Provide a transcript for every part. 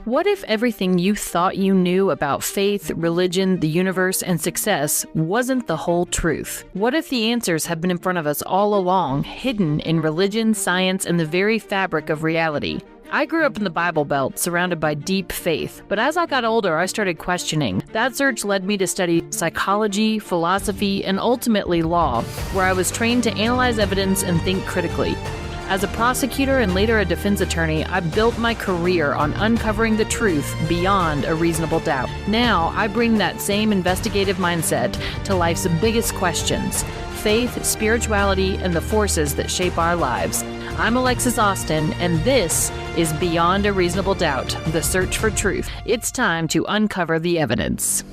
What if everything you thought you knew about faith, religion, the universe, and success wasn't the whole truth? What if the answers have been in front of us all along, hidden in religion, science, and the very fabric of reality? I grew up in the Bible Belt, surrounded by deep faith, but as I got older, I started questioning. That search led me to study psychology, philosophy, and ultimately law, where I was trained to analyze evidence and think critically. As a prosecutor and later a defense attorney, I built my career on uncovering the truth beyond a reasonable doubt. Now, I bring that same investigative mindset to life's biggest questions: faith, spirituality, and the forces that shape our lives. I'm Alexis Austin, and this is Beyond a Reasonable Doubt, the search for truth. It's time to uncover the evidence.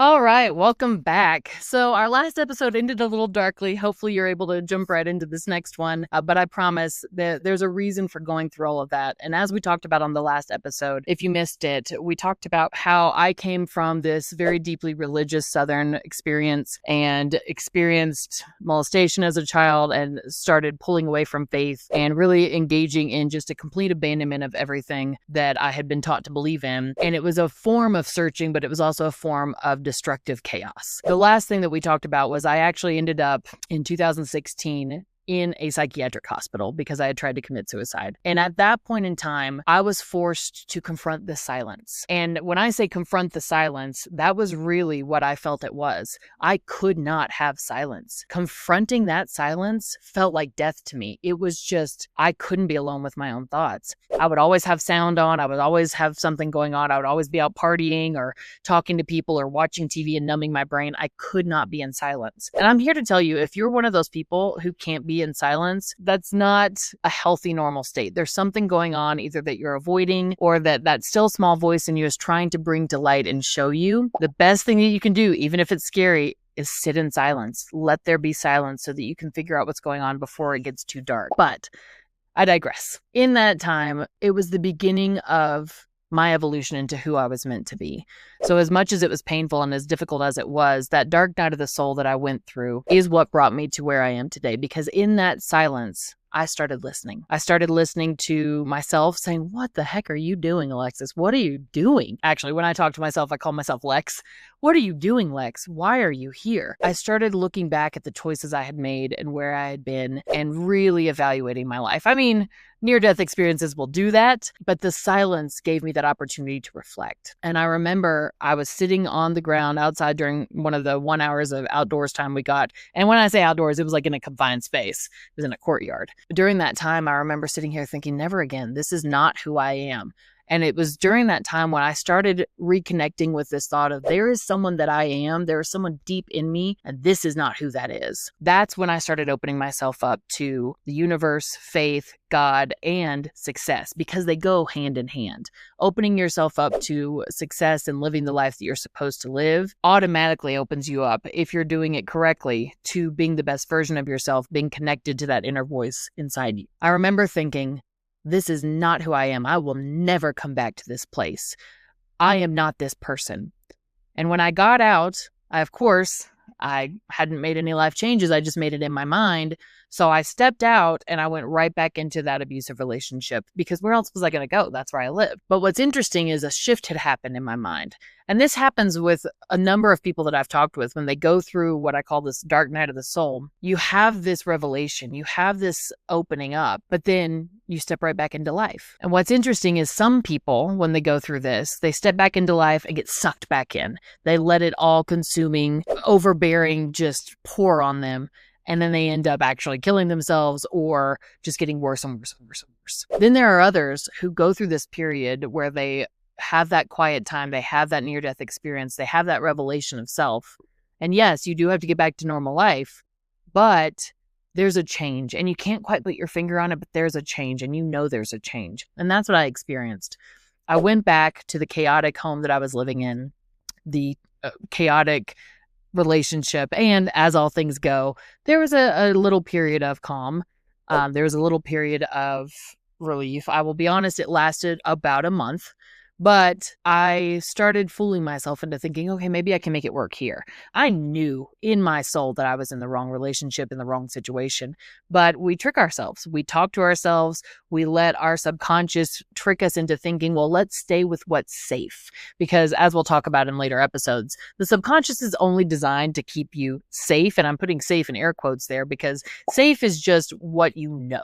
All right, welcome back. So our last episode ended a little darkly. Hopefully you're able to jump right into this next one. But I promise that there's a reason for going through all of that. And as we talked about on the last episode, if you missed it, we talked about how I came from this very deeply religious Southern experience and experienced molestation as a child and started pulling away from faith and really engaging in just a complete abandonment of everything that I had been taught to believe in. And it was a form of searching, but it was also a form of destructive chaos. The last thing that we talked about was I actually ended up in 2016 in a psychiatric hospital because I had tried to commit suicide. And at that point in time, I was forced to confront the silence. And when I say confront the silence, that was really what I felt it was. I could not have silence. Confronting that silence felt like death to me. It was just, I couldn't be alone with my own thoughts. I would always have sound on. I would always have something going on. I would always be out partying or talking to people or watching TV and numbing my brain. I could not be in silence. And I'm here to tell you, if you're one of those people who can't be in silence, that's not a healthy, normal state. There's something going on, either that you're avoiding or that still small voice in you is trying to bring to light and show you. The best thing that you can do, even if it's scary, is sit in silence. Let there be silence so that you can figure out what's going on before it gets too dark. But I digress. In that time, it was the beginning of my evolution into who I was meant to be. So as much as it was painful and as difficult as it was, that dark night of the soul that I went through is what brought me to where I am today. Because in that silence, I started listening. I started listening to myself saying, what the heck are you doing, Alexis? What are you doing? Actually, when I talk to myself, I call myself Lex. What are you doing, Lex? Why are you here? I started looking back at the choices I had made and where I had been and really evaluating my life. I mean, near-death experiences will do that, but the silence gave me that opportunity to reflect. And I remember I was sitting on the ground outside during one of the 1 hours of outdoors time we got. And when I say outdoors, it was like in a confined space. It was in a courtyard. But during that time, I remember sitting here thinking, never again. This is not who I am. And it was during that time when I started reconnecting with this thought of there is someone that I am, there is someone deep in me, and this is not who that is. That's when I started opening myself up to the universe, faith, God, and success, because they go hand in hand. Opening yourself up to success and living the life that you're supposed to live automatically opens you up, if you're doing it correctly, to being the best version of yourself, being connected to that inner voice inside you. I remember thinking, this is not who I am. I will never come back to this place. I am not this person. And when I got out, I hadn't made any life changes. I just made it in my mind. So I stepped out and I went right back into that abusive relationship because where else was I going to go? That's where I lived. But what's interesting is a shift had happened in my mind. And this happens with a number of people that I've talked with when they go through what I call this dark night of the soul. You have this revelation, you have this opening up, but then you step right back into life. And what's interesting is some people, when they go through this, they step back into life and get sucked back in. They let it all consuming, overbearing, just pour on them. And then they end up actually killing themselves or just getting worse and worse and worse and worse. Then there are others who go through this period where they have that quiet time, they have that near-death experience, they have that revelation of self. And yes, you do have to get back to normal life, but there's a change. And you can't quite put your finger on it, but there's a change, and you know there's a change. And that's what I experienced. I went back to the chaotic home that I was living in, the chaotic relationship. And as all things go, there was a little period of calm. There was a little period of relief. I will be honest, it lasted about a month. But I started fooling myself into thinking, okay, maybe I can make it work here. I knew in my soul that I was in the wrong relationship, in the wrong situation, but we trick ourselves. We talk to ourselves. We let our subconscious trick us into thinking, well, let's stay with what's safe. Because as we'll talk about in later episodes, the subconscious is only designed to keep you safe. And I'm putting safe in air quotes there because safe is just what you know.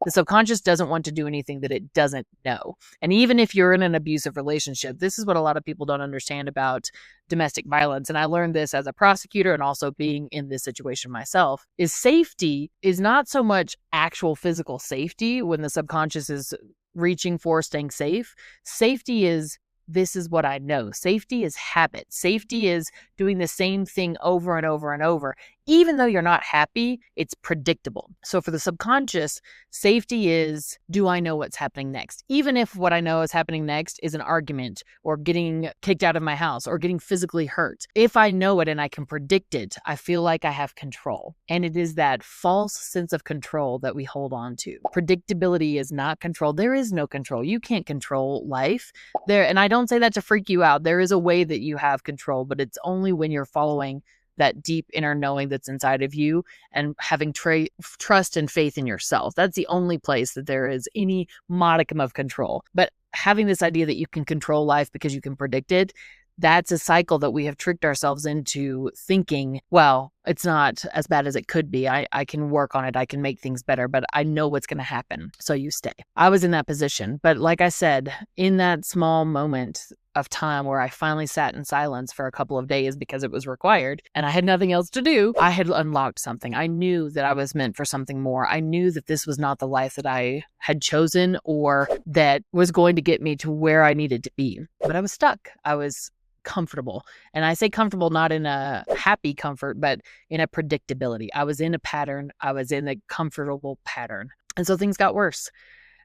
The subconscious doesn't want to do anything that it doesn't know. And even if you're in an abusive relationship, this is what a lot of people don't understand about domestic violence. And I learned this as a prosecutor and also being in this situation myself, is safety is not so much actual physical safety when the subconscious is reaching for staying safe. Safety is, this is what I know. Safety is habit. Safety is doing the same thing over and over and over. Even though you're not happy, it's predictable. So for the subconscious, safety is, do I know what's happening next? Even if what I know is happening next is an argument or getting kicked out of my house or getting physically hurt. If I know it and I can predict it, I feel like I have control. And it is that false sense of control that we hold on to. Predictability is not control. There is no control. You can't control life. And I don't say that to freak you out. There is a way that you have control, but it's only when you're following that deep inner knowing that's inside of you and having trust and faith in yourself. That's the only place that there is any modicum of control. But having this idea that you can control life because you can predict it, that's a cycle that we have tricked ourselves into thinking, well, it's not as bad as it could be. I can work on it. I can make things better, but I know what's going to happen. So you stay. I was in that position. But like I said, in that small moment of time where I finally sat in silence for a couple of days because it was required and I had nothing else to do, I had unlocked something. I knew that I was meant for something more. I knew that this was not the life that I had chosen or that was going to get me to where I needed to be. But I was stuck. I was comfortable. And I say comfortable not in a happy comfort, but in a predictability. I was in a pattern. I was in a comfortable pattern. And so things got worse.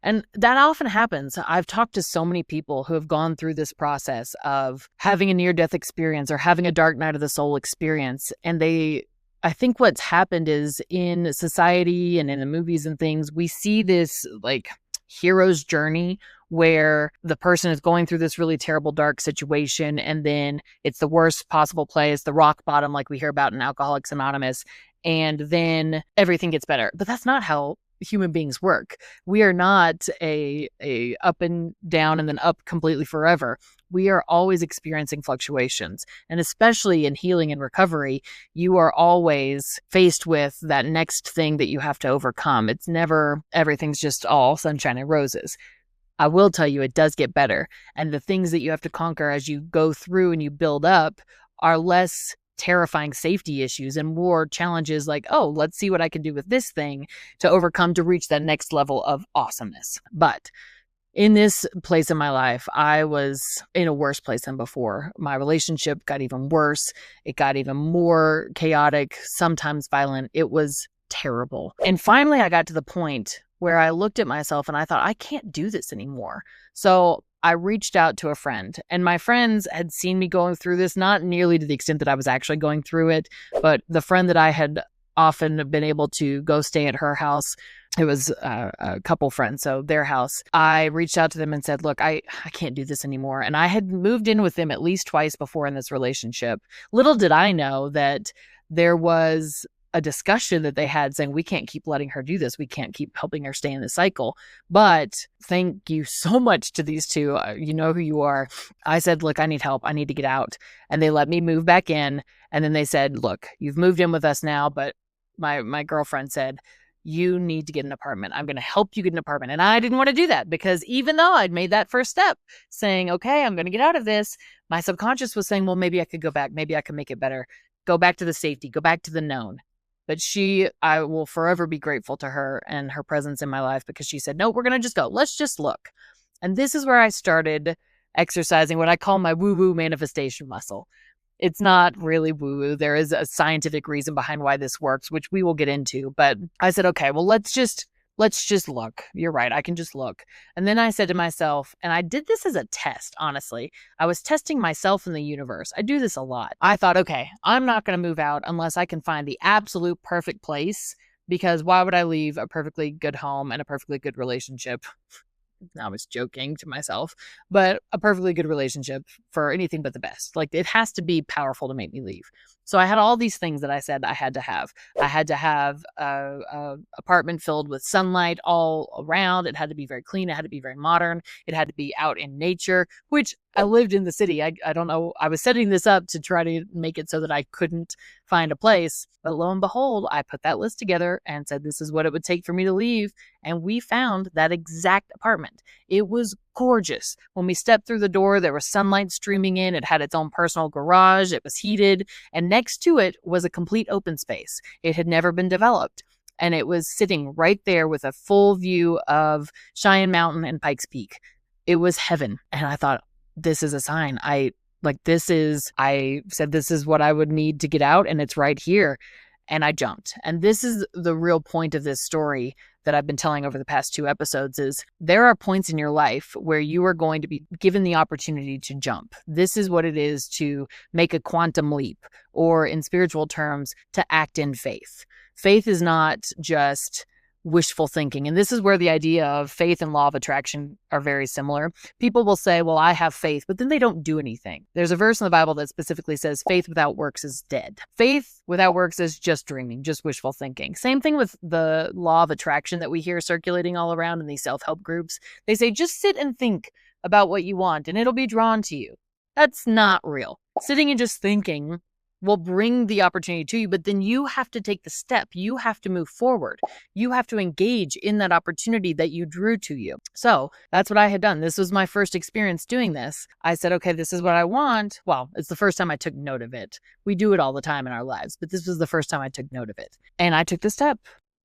And that often happens. I've talked to so many people who have gone through this process of having a near-death experience or having a dark night of the soul experience. And I think what's happened is in society and in the movies and things, we see this like hero's journey where the person is going through this really terrible, dark situation, and then it's the worst possible place, the rock bottom, like we hear about in Alcoholics Anonymous, and then everything gets better. But that's not how human beings work. We are not a up and down and then up completely forever. We are always experiencing fluctuations. And especially in healing and recovery, you are always faced with that next thing that you have to overcome. It's never everything's just all sunshine and roses. I will tell you, it does get better. And the things that you have to conquer as you go through and you build up are less terrifying safety issues and more challenges like, oh, let's see what I can do with this thing to overcome to reach that next level of awesomeness. But in this place in my life, I was in a worse place than before. My relationship got even worse. It got even more chaotic, sometimes violent. It was terrible. And finally, I got to the point where I looked at myself and I thought, I can't do this anymore. So I reached out to a friend, and my friends had seen me going through this, not nearly to the extent that I was actually going through it, but the friend that I had often been able to go stay at her house, it was a couple friends, so their house, I reached out to them and said, look, I can't do this anymore. And I had moved in with them at least twice before in this relationship. Little did I know that there was a discussion that they had saying, we can't keep letting her do this. We can't keep helping her stay in the cycle. But thank you so much to these two. You know who you are. I said, look, I need help. I need to get out. And they let me move back in. And then they said, look, you've moved in with us now. But my girlfriend said, you need to get an apartment. I'm going to help you get an apartment. And I didn't want to do that because even though I'd made that first step saying, okay, I'm going to get out of this, my subconscious was saying, well, maybe I could go back. Maybe I can make it better. Go back to the safety. Go back to the known. But I will forever be grateful to her and her presence in my life because she said, no, we're going to just go. Let's just look. And this is where I started exercising what I call my woo-woo manifestation muscle. It's not really woo-woo. There is a scientific reason behind why this works, which we will get into. But I said, okay, well, let's just look. You're right. I can just look. And then I said to myself, and I did this as a test, honestly. I was testing myself in the universe. I do this a lot. I thought, okay, I'm not going to move out unless I can find the absolute perfect place, because why would I leave a perfectly good home and a perfectly good relationship I was joking to myself, but a perfectly good relationship for anything but the best. Like, it has to be powerful to make me leave. So I had all these things that I said I had to have. I had to have a apartment filled with sunlight all around. It had to be very clean. It had to be very modern. It had to be out in nature, which I lived in the city. I don't know. I was setting this up to try to make it so that I couldn't find a place. But lo and behold, I put that list together and said, this is what it would take for me to leave. And we found that exact apartment. It was gorgeous. When we stepped through the door, there was sunlight streaming in. It had its own personal garage. It was heated. And next to it was a complete open space. It had never been developed. And it was sitting right there with a full view of Cheyenne Mountain and Pikes Peak. It was heaven. And I thought, this is a sign. I said, this is what I would need to get out, and it's right here. And I jumped. And this is the real point of this story that I've been telling over the past 2 episodes is there are points in your life where you are going to be given the opportunity to jump. This is what it is to make a quantum leap, or in spiritual terms, to act in faith. Faith is not just wishful thinking. And this is where the idea of faith and law of attraction are very similar. People will say, well, I have faith, but then they don't do anything. There's a verse in the Bible that specifically says faith without works is dead. Faith without works is just dreaming, just wishful thinking. Same thing with the law of attraction that we hear circulating all around in these self-help groups. They say, just sit and think about what you want and it'll be drawn to you. That's not real. Sitting and just thinking will bring the opportunity to you, but then you have to take the step. You have to move forward. You have to engage in that opportunity that you drew to you. So that's what I had done. This was my first experience doing this. I said, okay, this is what I want. Well, it's the first time I took note of it. We do it all the time in our lives, but this was the first time I took note of it. And I took the step.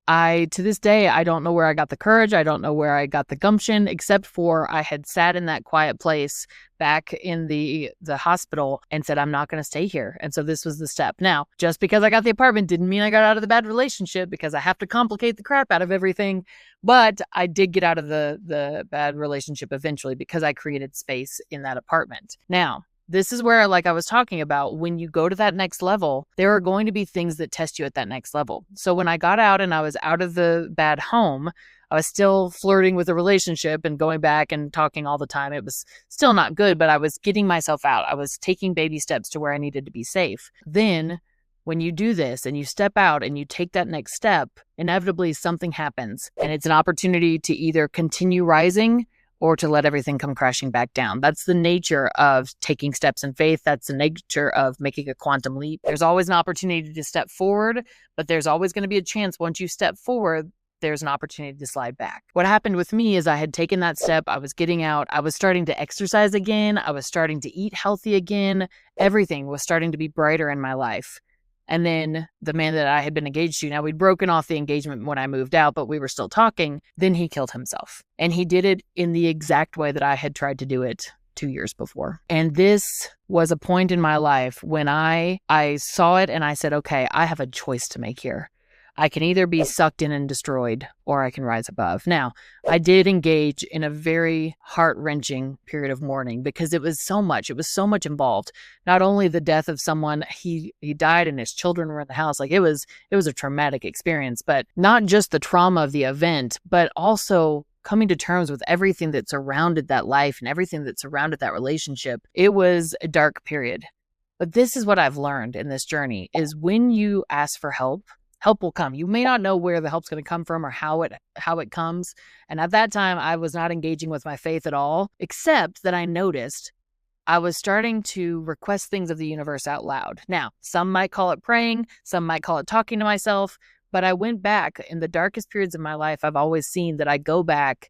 To this day, I don't know where I got the courage. I don't know where I got the gumption, except for I had sat in that quiet place back in the hospital and said, I'm not going to stay here. And so this was the step. Now, just because I got the apartment didn't mean I got out of the bad relationship, because I have to complicate the crap out of everything. But I did get out of the bad relationship eventually because I created space in that apartment. Now, this is where, like I was talking about, when you go to that next level, there are going to be things that test you at that next level. So when I got out and I was out of the bad home, I was still flirting with a relationship and going back and talking all the time. It was still not good, but I was getting myself out. I was taking baby steps to where I needed to be safe. Then when you do this and you step out and you take that next step, inevitably something happens, and it's an opportunity to either continue rising or to let everything come crashing back down. That's the nature of taking steps in faith. That's the nature of making a quantum leap. There's always an opportunity to step forward, but there's always going to be a chance once you step forward, there's an opportunity to slide back. What happened with me is I had taken that step. I was getting out. I was starting to exercise again. I was starting to eat healthy again. Everything was starting to be brighter in my life. And then the man that I had been engaged to, now we'd broken off the engagement when I moved out, but we were still talking. Then he killed himself. And he did it in the exact way that I had tried to do it 2 years before. And this was a point in my life when I saw it and I said, okay, I have a choice to make here. I can either be sucked in and destroyed, or I can rise above. Now, I did engage in a very heart-wrenching period of mourning because it was so much involved. Not only the death of someone, he died and his children were in the house. Like, it was a traumatic experience, but not just the trauma of the event, but also coming to terms with everything that surrounded that life and everything that surrounded that relationship. It was a dark period. But this is what I've learned in this journey is when you ask for help, help will come. You may not know where the help's going to come from or how it comes. And at that time, I was not engaging with my faith at all, except that I noticed I was starting to request things of the universe out loud. Now, some might call it praying, some might call it talking to myself, but I went back in the darkest periods of my life. I've always seen that I go back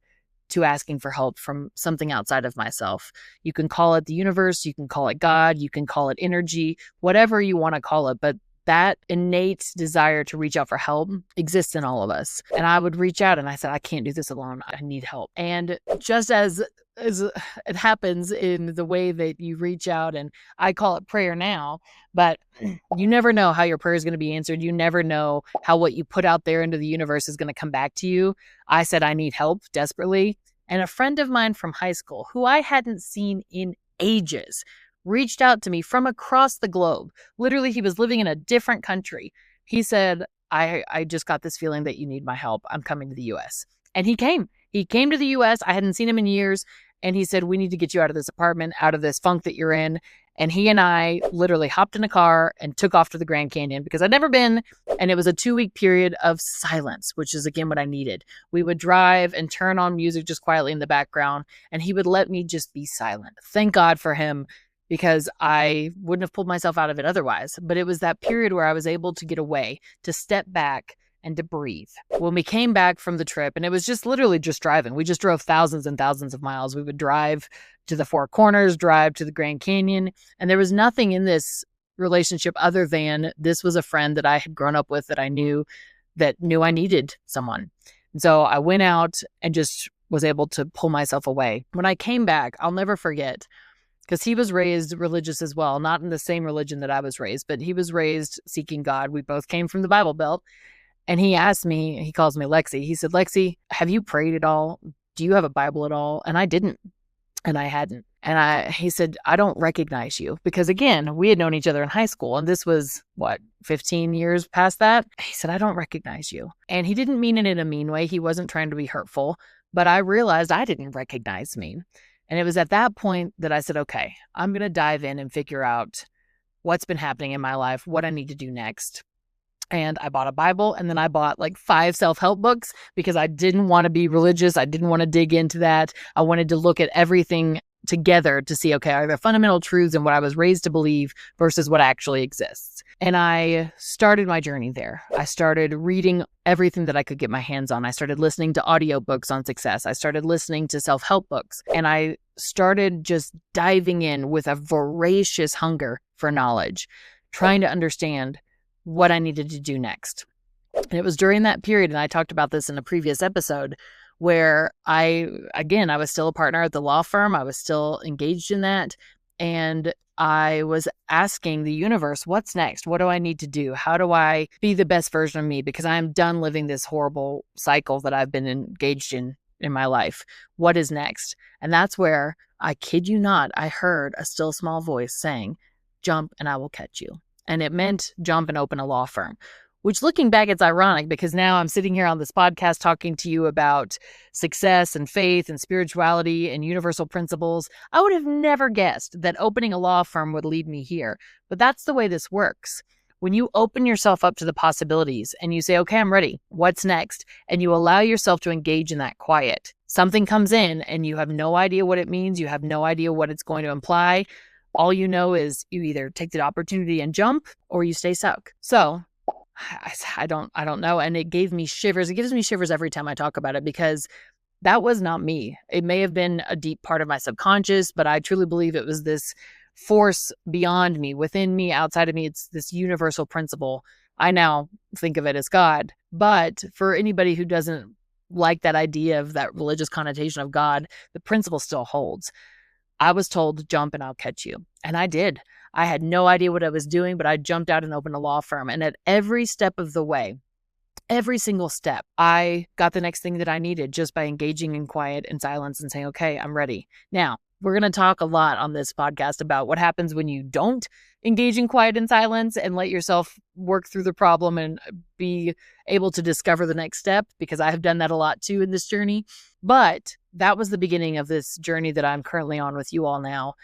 to asking for help from something outside of myself. You can call it the universe, you can call it God, you can call it energy, whatever you want to call it, but that innate desire to reach out for help exists in all of us. And I would reach out and I said, I can't do this alone. I need help. And just as it happens in the way that you reach out, and I call it prayer now, but you never know how your prayer is going to be answered. You never know how what you put out there into the universe is going to come back to you. I said, I need help desperately. And a friend of mine from high school, who I hadn't seen in ages, reached out to me from across the globe. Literally, he was living in a different country. He said, I just got this feeling that you need my help. I'm coming to the US. And he came. He came to the U.S. I hadn't seen him in years. And he said, we need to get you out of this apartment, out of this funk that you're in. And he and I literally hopped in a car and took off to the Grand Canyon because I'd never been. And it was a 2-week period of silence, which is, again, what I needed. We would drive and turn on music just quietly in the background, and he would let me just be silent. Thank God for him, because I wouldn't have pulled myself out of it otherwise. But it was that period where I was able to get away, to step back, and to breathe. When we came back from the trip, and it was just literally just driving. We just drove thousands and thousands of miles. We would drive to the Four Corners, drive to the Grand Canyon. And there was nothing in this relationship other than this was a friend that I had grown up with, that I knew I needed someone. And so I went out and just was able to pull myself away. When I came back, I'll never forget, because he was raised religious as well, not in the same religion that I was raised, but he was raised seeking God. We both came from the Bible Belt. And he asked me, he calls me Lexi. He said, Lexi, have you prayed at all? Do you have a Bible at all? And I didn't. And I hadn't. And he said, I don't recognize you. Because again, we had known each other in high school. And this was, 15 years past that? He said, I don't recognize you. And he didn't mean it in a mean way. He wasn't trying to be hurtful. But I realized I didn't recognize me. And it was at that point that I said, okay, I'm going to dive in and figure out what's been happening in my life, what I need to do next. And I bought a Bible, and then I bought 5 self-help books because I didn't want to be religious. I didn't want to dig into that. I wanted to look at everything together to see, okay, are there fundamental truths in what I was raised to believe versus what actually exists? And I started my journey there. I started reading everything that I could get my hands on. I started listening to audiobooks on success. I started listening to self-help books. And I started just diving in with a voracious hunger for knowledge, trying to understand what I needed to do next. And it was during that period, and I talked about this in a previous episode, where I was still a partner at the law firm. I was still engaged in that. And I was asking the universe, what's next? What do I need to do? How do I be the best version of me? Because I'm done living this horrible cycle that I've been engaged in my life. What is next? And that's where, I kid you not, I heard a still small voice saying, jump and I will catch you. And it meant jump and open a law firm, which, looking back, it's ironic because now I'm sitting here on this podcast talking to you about success and faith and spirituality and universal principles. I would have never guessed that opening a law firm would lead me here. But that's the way this works. When you open yourself up to the possibilities and you say, okay, I'm ready. What's next? And you allow yourself to engage in that quiet. Something comes in and you have no idea what it means. You have no idea what it's going to imply. All you know is you either take the opportunity and jump or you stay stuck. So I don't know. And it gave me shivers. It gives me shivers every time I talk about it because that was not me. It may have been a deep part of my subconscious, but I truly believe it was this force beyond me, within me, outside of me. It's this universal principle. I now think of it as God. But for anybody who doesn't like that idea of that religious connotation of God, the principle still holds. I was told to jump and I'll catch you. And I did. I had no idea what I was doing, but I jumped out and opened a law firm. And at every step of the way, every single step, I got the next thing that I needed just by engaging in quiet and silence and saying, okay, I'm ready. Now, we're going to talk a lot on this podcast about what happens when you don't engage in quiet and silence and let yourself work through the problem and be able to discover the next step, because I have done that a lot too in this journey. But that was the beginning of this journey that I'm currently on with you all now.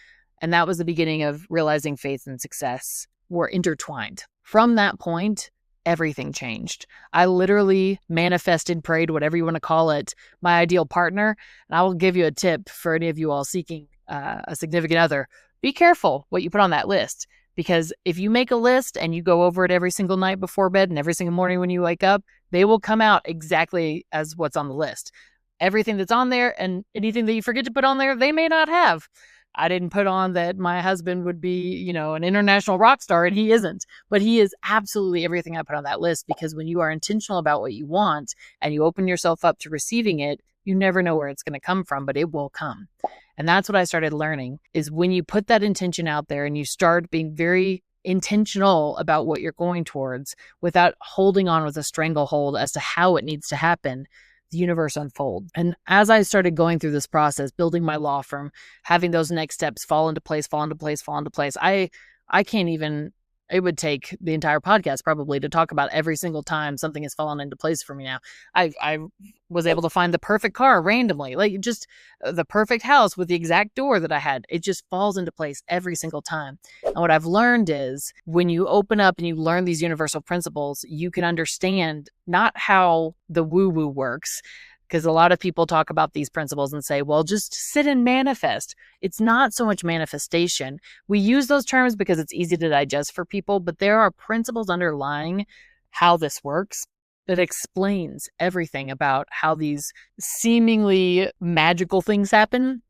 And that was the beginning of realizing faith and success were intertwined. From that point, everything changed. I literally manifested, prayed, whatever you want to call it, my ideal partner. And I will give you a tip for any of you all seeking a significant other. Be careful what you put on that list, because if you make a list and you go over it every single night before bed and every single morning when you wake up, they will come out exactly as what's on the list. Everything that's on there and anything that you forget to put on there, they may not have. I didn't put on that my husband would be, an international rock star, and he isn't. But he is absolutely everything I put on that list, because when you are intentional about what you want and you open yourself up to receiving it, you never know where it's going to come from, but it will come. And that's what I started learning, is when you put that intention out there and you start being very intentional about what you're going towards without holding on with a stranglehold as to how it needs to happen, the universe unfolds. And as I started going through this process, building my law firm, having those next steps fall into place, I can't even it would take the entire podcast probably to talk about every single time something has fallen into place for me now. I was able to find the perfect car randomly, like just the perfect house with the exact door that I had. It just falls into place every single time. And what I've learned is when you open up and you learn these universal principles, you can understand not how the woo-woo works, because a lot of people talk about these principles and say, well, just sit and manifest. It's not so much manifestation. We use those terms because it's easy to digest for people, but there are principles underlying how this works that explains everything about how these seemingly magical things happen.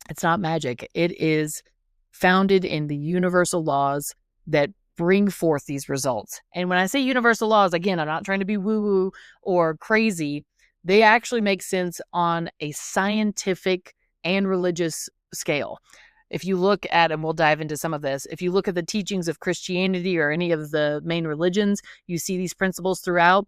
It's not magic. It is founded in the universal laws that bring forth these results. And when I say universal laws, again, I'm not trying to be woo-woo or crazy. They actually make sense on a scientific and religious scale. If you look at, and we'll dive into some of this, if you look at the teachings of Christianity or any of the main religions, you see these principles throughout.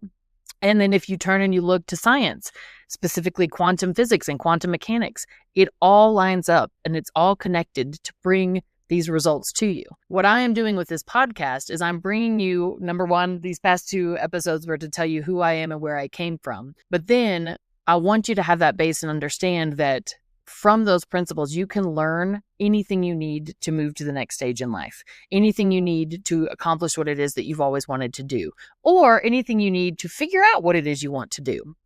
And then if you turn and you look to science, specifically quantum physics and quantum mechanics, it all lines up and it's all connected to bring these results to you. What I am doing with this podcast is I'm bringing you, number one, these past 2 episodes were to tell you who I am and where I came from. But then I want you to have that base and understand that from those principles, you can learn anything you need to move to the next stage in life, anything you need to accomplish what it is that you've always wanted to do, or anything you need to figure out what it is you want to do.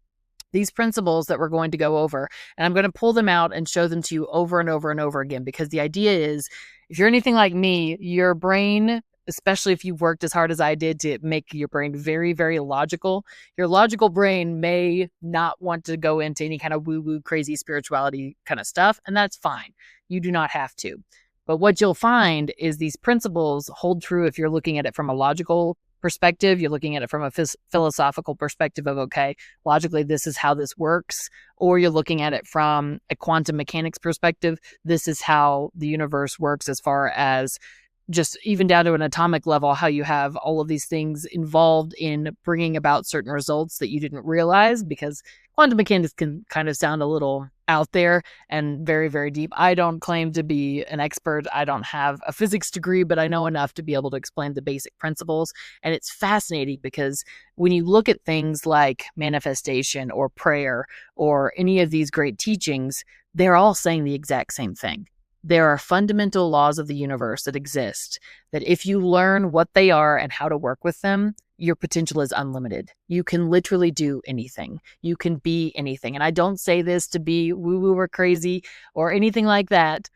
These principles that we're going to go over, and I'm going to pull them out and show them to you over and over and over again, because the idea is, if you're anything like me, your brain, especially if you've worked as hard as I did to make your brain very, very logical, your logical brain may not want to go into any kind of woo-woo, crazy spirituality kind of stuff, and that's fine. You do not have to. But what you'll find is these principles hold true if you're looking at it from a logical perspective. You're looking at it from a philosophical perspective of, okay, logically, this is how this works. Or you're looking at it from a quantum mechanics perspective. This is how the universe works as far as just even down to an atomic level, how you have all of these things involved in bringing about certain results that you didn't realize, because quantum mechanics can kind of sound a little out there and very, very deep. I don't claim to be an expert. I don't have a physics degree, but I know enough to be able to explain the basic principles. And it's fascinating because when you look at things like manifestation or prayer or any of these great teachings, they're all saying the exact same thing. There are fundamental laws of the universe that exist that if you learn what they are and how to work with them, your potential is unlimited. You can literally do anything. You can be anything. And I don't say this to be woo-woo or crazy or anything like that.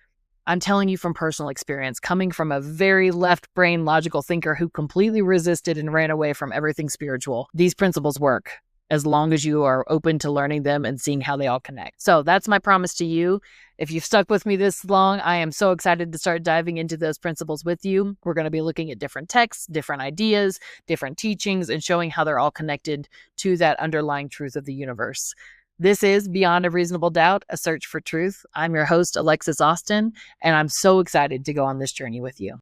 I'm telling you from personal experience, coming from a very left brain logical thinker who completely resisted and ran away from everything spiritual. These principles work as long as you are open to learning them and seeing how they all connect. So that's my promise to you. If you've stuck with me this long, I am so excited to start diving into those principles with you. We're going to be looking at different texts, different ideas, different teachings, and showing how they're all connected to that underlying truth of the universe. This is Beyond a Reasonable Doubt, a search for truth. I'm your host, Alexis Austin, and I'm so excited to go on this journey with you.